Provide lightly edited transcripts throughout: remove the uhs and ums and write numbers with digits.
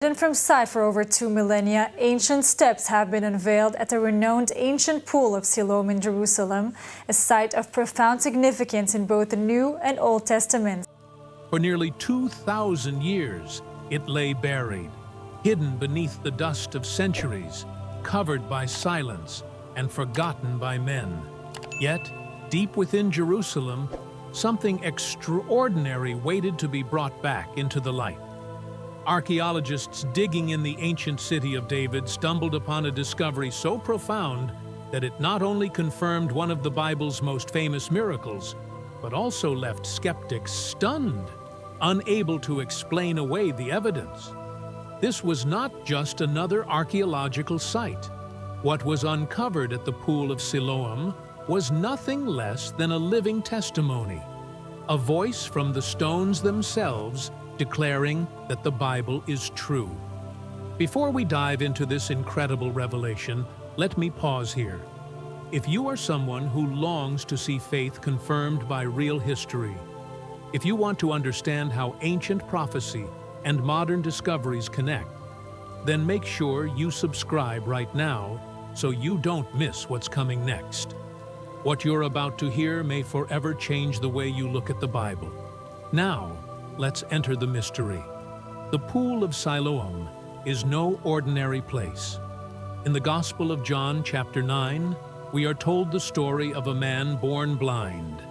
Hidden from sight for over 2 millennia, ancient steps have been unveiled at the renowned ancient Pool of Siloam in Jerusalem, a site of profound significance in both the New and Old Testaments. For nearly 2,000 years, it lay buried, hidden beneath the dust of centuries, covered by silence and forgotten by men. Yet, deep within Jerusalem, something extraordinary waited to be brought back into the light. Archaeologists digging in the ancient city of David stumbled upon a discovery so profound that it not only confirmed one of the Bible's most famous miracles, but also left skeptics stunned, unable to explain away the evidence. This was not just another archaeological site. What was uncovered at the Pool of Siloam was nothing less than a living testimony, a voice from the stones themselves declaring that the Bible is true. Before we dive into this incredible revelation, let me pause here. If you are someone who longs to see faith confirmed by real history, if you want to understand how ancient prophecy and modern discoveries connect, then make sure you subscribe right now so you don't miss what's coming next. What you're about to hear may forever change the way you look at the Bible. Now, let's enter the mystery. The Pool of Siloam is no ordinary place. In the Gospel of John, chapter 9, we are told the story of a man born blind.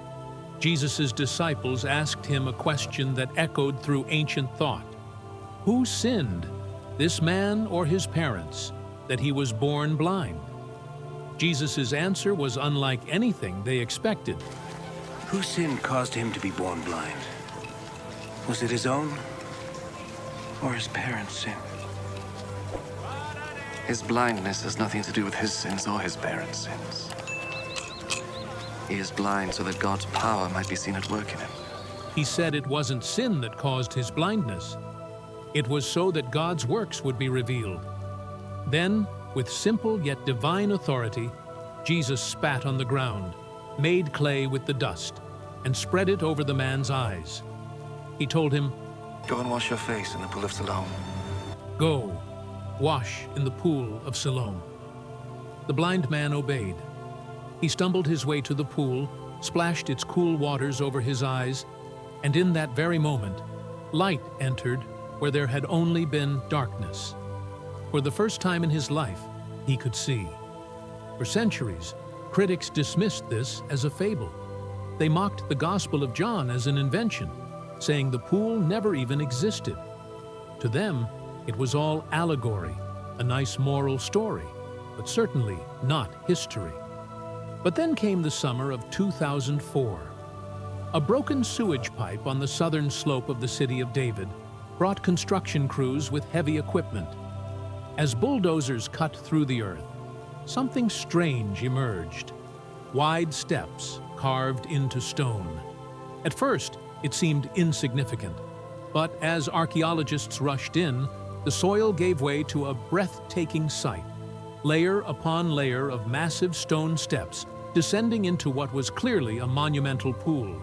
Jesus' disciples asked him a question that echoed through ancient thought. Who sinned, this man or his parents, that he was born blind? Jesus' answer was unlike anything they expected. Whose sin caused him to be born blind? Was it his own, or his parents' sin? His blindness has nothing to do with his sins or his parents' sins. He is blind so that God's power might be seen at work in him. He said it wasn't sin that caused his blindness. It was so that God's works would be revealed. Then, with simple yet divine authority, Jesus spat on the ground, made clay with the dust, and spread it over the man's eyes. He told him, Go and wash your face in the Pool of Siloam. Go, wash in the Pool of Siloam. The blind man obeyed. He stumbled his way to the pool, splashed its cool waters over his eyes, and in that very moment, light entered where there had only been darkness. For the first time in his life, he could see. For centuries, critics dismissed this as a fable. They mocked the Gospel of John as an invention, saying the pool never even existed. To them, it was all allegory, a nice moral story, but certainly not history. But then came the summer of 2004. A broken sewage pipe on the southern slope of the city of David brought construction crews with heavy equipment. As bulldozers cut through the earth, something strange emerged. Wide steps carved into stone. At first, it seemed insignificant, but as archaeologists rushed in, the soil gave way to a breathtaking sight, layer upon layer of massive stone steps descending into what was clearly a monumental pool.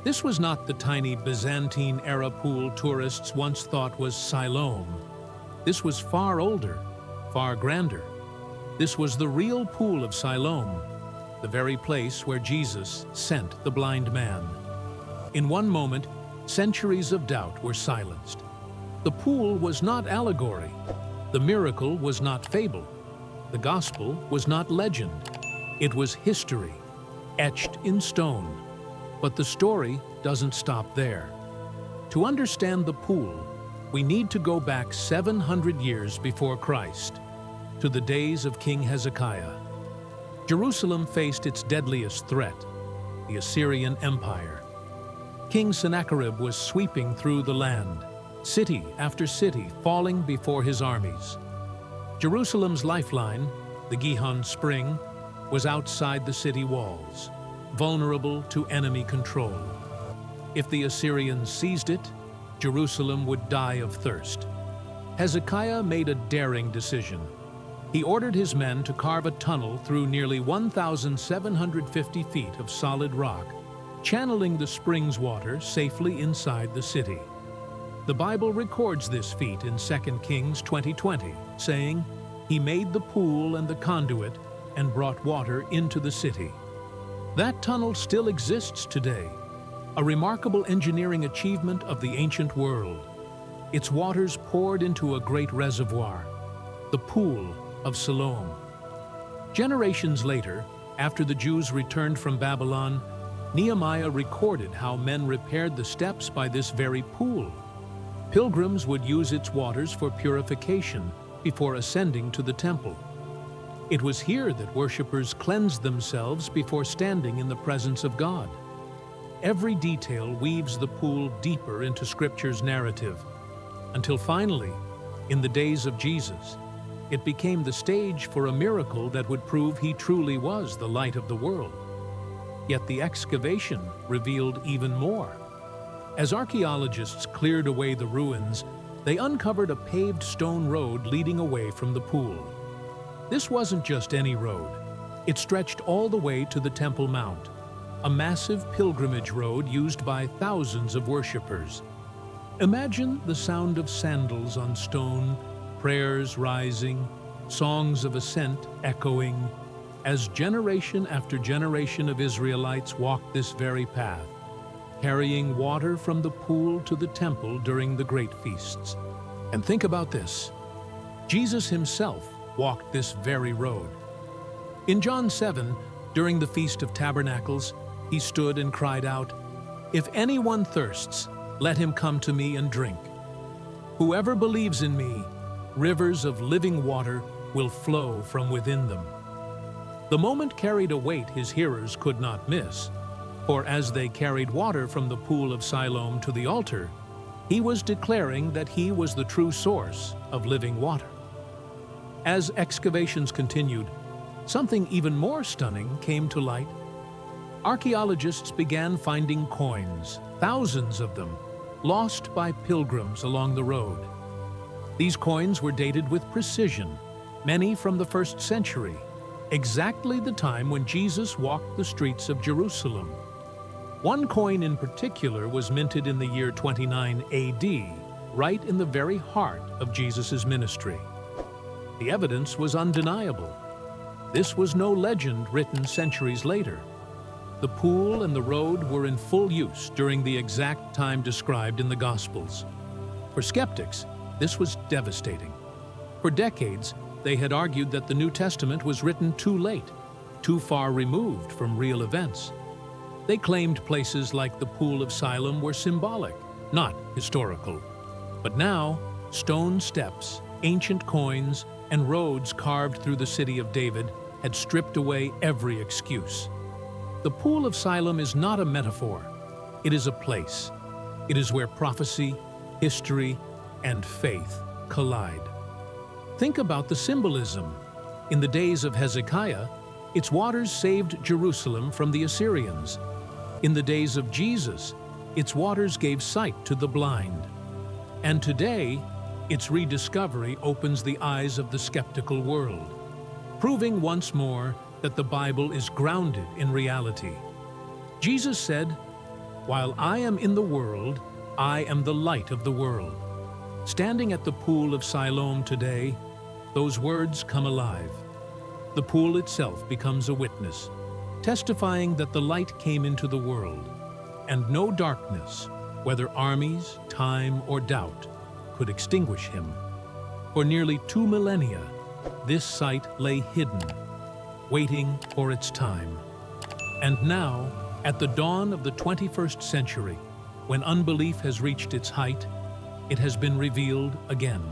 This was not the tiny Byzantine-era pool tourists once thought was Siloam. This was far older, far grander. This was the real Pool of Siloam, the very place where Jesus sent the blind man. In one moment, centuries of doubt were silenced. The pool was not allegory. The miracle was not fable. The gospel was not legend. It was history, etched in stone. But the story doesn't stop there. To understand the pool, we need to go back 700 years before Christ, to the days of King Hezekiah. Jerusalem faced its deadliest threat, the Assyrian Empire. King Sennacherib was sweeping through the land, city after city falling before his armies. Jerusalem's lifeline, the Gihon Spring, was outside the city walls, vulnerable to enemy control. If the Assyrians seized it, Jerusalem would die of thirst. Hezekiah made a daring decision. He ordered his men to carve a tunnel through nearly 1,750 feet of solid rock, channeling the spring's water safely inside the city. The Bible records this feat in 2 Kings 20:20, saying, "He made the pool and the conduit and brought water into the city." That tunnel still exists today, a remarkable engineering achievement of the ancient world. Its waters poured into a great reservoir, the Pool of Siloam. Generations later, after the Jews returned from Babylon, Nehemiah recorded how men repaired the steps by this very pool. Pilgrims would use its waters for purification before ascending to the temple. It was here that worshippers cleansed themselves before standing in the presence of God. Every detail weaves the pool deeper into Scripture's narrative, until finally, in the days of Jesus, it became the stage for a miracle that would prove he truly was the light of the world. Yet the excavation revealed even more. As archaeologists cleared away the ruins, they uncovered a paved stone road leading away from the pool. This wasn't just any road. It stretched all the way to the Temple Mount, a massive pilgrimage road used by thousands of worshippers. Imagine the sound of sandals on stone, prayers rising, songs of ascent echoing, as generation after generation of Israelites walked this very path, carrying water from the pool to the temple during the great feasts. And think about this. Jesus himself walked this very road. In John 7, during the Feast of Tabernacles, he stood and cried out, "If anyone thirsts, let him come to me and drink. Whoever believes in me, rivers of living water will flow from within them." The moment carried a weight his hearers could not miss, for as they carried water from the Pool of Siloam to the altar, he was declaring that he was the true source of living water. As excavations continued, something even more stunning came to light. Archaeologists began finding coins, thousands of them, lost by pilgrims along the road. These coins were dated with precision, many from the 1st century, exactly the time when Jesus walked the streets of Jerusalem. One coin in particular was minted in the year 29 AD, right in the very heart of Jesus' ministry. The evidence was undeniable. This was no legend written centuries later. The pool and the road were in full use during the exact time described in the Gospels. For skeptics, this was devastating. For decades, they had argued that the New Testament was written too late, too far removed from real events. They claimed places like the Pool of Siloam were symbolic, not historical. But now, stone steps, ancient coins, and roads carved through the city of David had stripped away every excuse. The Pool of Siloam is not a metaphor. It is a place. It is where prophecy, history, and faith collide. Think about the symbolism. In the days of Hezekiah, its waters saved Jerusalem from the Assyrians. In the days of Jesus, its waters gave sight to the blind. And today, its rediscovery opens the eyes of the skeptical world, proving once more that the Bible is grounded in reality. Jesus said, "While I am in the world, I am the light of the world." Standing at the Pool of Siloam today, those words come alive. The pool itself becomes a witness, testifying that the light came into the world, and no darkness, whether armies, time, or doubt, could extinguish him. For nearly 2 millennia, this site lay hidden, waiting for its time. And now, at the dawn of the 21st century, when unbelief has reached its height, it has been revealed again.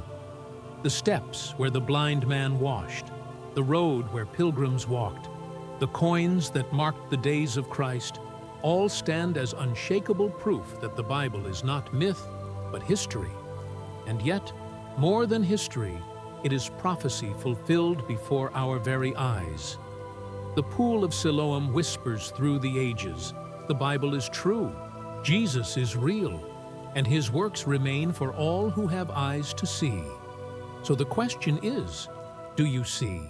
The steps where the blind man washed, the road where pilgrims walked, the coins that marked the days of Christ, all stand as unshakable proof that the Bible is not myth, but history. And yet, more than history, it is prophecy fulfilled before our very eyes. The Pool of Siloam whispers through the ages, the Bible is true, Jesus is real, and his works remain for all who have eyes to see. So the question is, do you see?